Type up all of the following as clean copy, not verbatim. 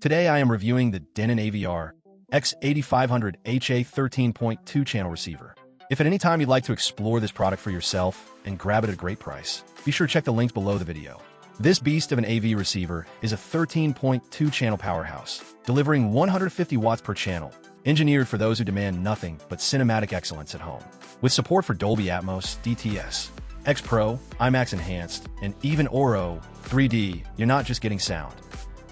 Today I am reviewing the Denon AVR-X8500HA 13.2 channel receiver. If at any time you'd like to explore this product for yourself and grab it at a great price, be sure to check the links below the video. This beast of an AV receiver is a 13.2 channel powerhouse, delivering 150 watts per channel, engineered for those who demand nothing but cinematic excellence at home. With support for Dolby Atmos, DTS, X Pro, IMAX Enhanced, and even Auro 3D, you're not just getting sound.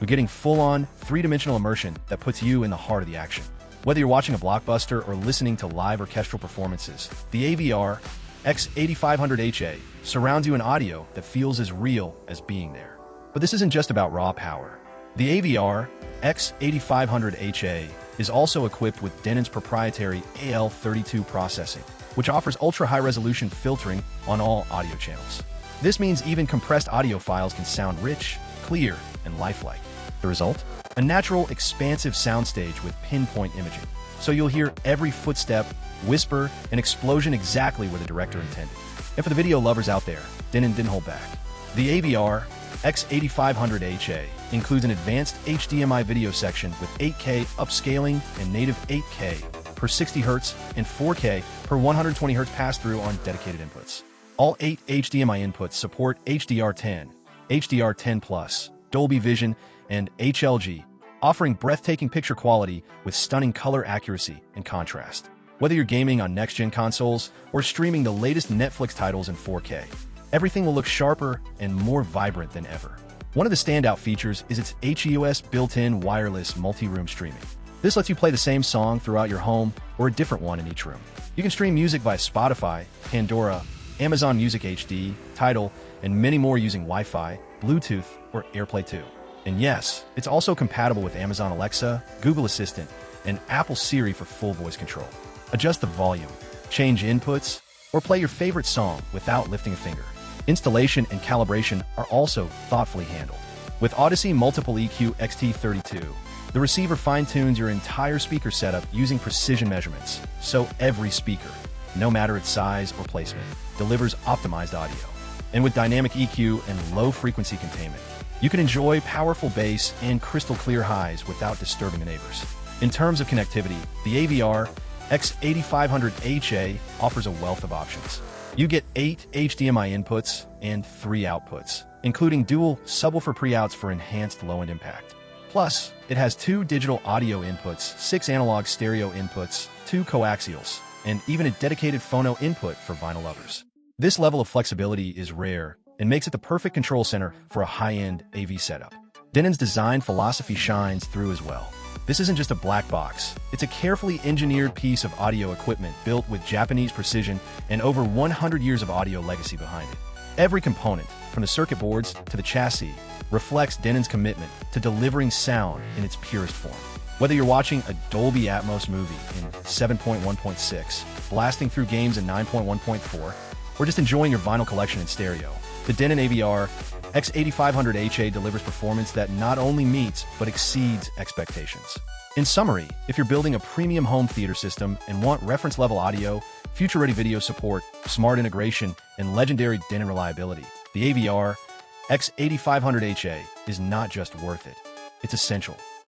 You're getting full-on, three-dimensional immersion that puts you in the heart of the action. Whether you're watching a blockbuster or listening to live orchestral performances, the AVR-X8500HA surrounds you in audio that feels as real as being there. But this isn't just about raw power. The AVR-X8500HA is also equipped with Denon's proprietary AL32 processing, which offers ultra-high-resolution filtering on all audio channels. This means even compressed audio files can sound rich, clear, and lifelike. The result? A natural, expansive soundstage with pinpoint imaging. So you'll hear every footstep, whisper, and explosion exactly where the director intended. And for the video lovers out there, Denon didn't hold back. The AVR-X8500HA includes an advanced HDMI video section with 8K upscaling and native 8K per 60 Hz and 4K per 120 Hz pass-through on dedicated inputs. All 8 HDMI inputs support HDR10, HDR10+, Dolby Vision, and HLG, offering breathtaking picture quality with stunning color accuracy and contrast. Whether you're gaming on next-gen consoles or streaming the latest Netflix titles in 4K, everything will look sharper and more vibrant than ever. One of the standout features is its HEOS built-in wireless multi-room streaming. This lets you play the same song throughout your home or a different one in each room. You can stream music via Spotify, Pandora, Amazon Music HD, Tidal, and many more using Wi-Fi, Bluetooth, or AirPlay 2. And yes, it's also compatible with Amazon Alexa, Google Assistant, and Apple Siri for full voice control. Adjust the volume, change inputs, or play your favorite song without lifting a finger. Installation and calibration are also thoughtfully handled. With Audyssey Multiple EQ XT32, the receiver fine-tunes your entire speaker setup using precision measurements, so every speaker, no matter its size or placement, delivers optimized audio. And with dynamic EQ and low-frequency containment, you can enjoy powerful bass and crystal-clear highs without disturbing the neighbors. In terms of connectivity, the AVR-X8500HA offers a wealth of options. You get 8 HDMI inputs and 3 outputs, including dual subwoofer pre-outs for enhanced low-end impact. Plus, it has 2 digital audio inputs, 6 analog stereo inputs, 2 coaxials, and even a dedicated phono input for vinyl lovers. This level of flexibility is rare and makes it the perfect control center for a high-end AV setup. Denon's design philosophy shines through as well. This isn't just a black box. It's a carefully engineered piece of audio equipment built with Japanese precision and over 100 years of audio legacy behind it. Every component, from the circuit boards to the chassis, reflects Denon's commitment to delivering sound in its purest form. Whether you're watching a Dolby Atmos movie in 7.1.6, blasting through games in 9.1.4, or just enjoying your vinyl collection in stereo, the Denon AVR-X8500HA delivers performance that not only meets but exceeds expectations. In summary, if you're building a premium home theater system and want reference-level audio, future-ready video support, smart integration, and legendary Denon reliability, the AVR-X8500HA is not just worth it, it's essential.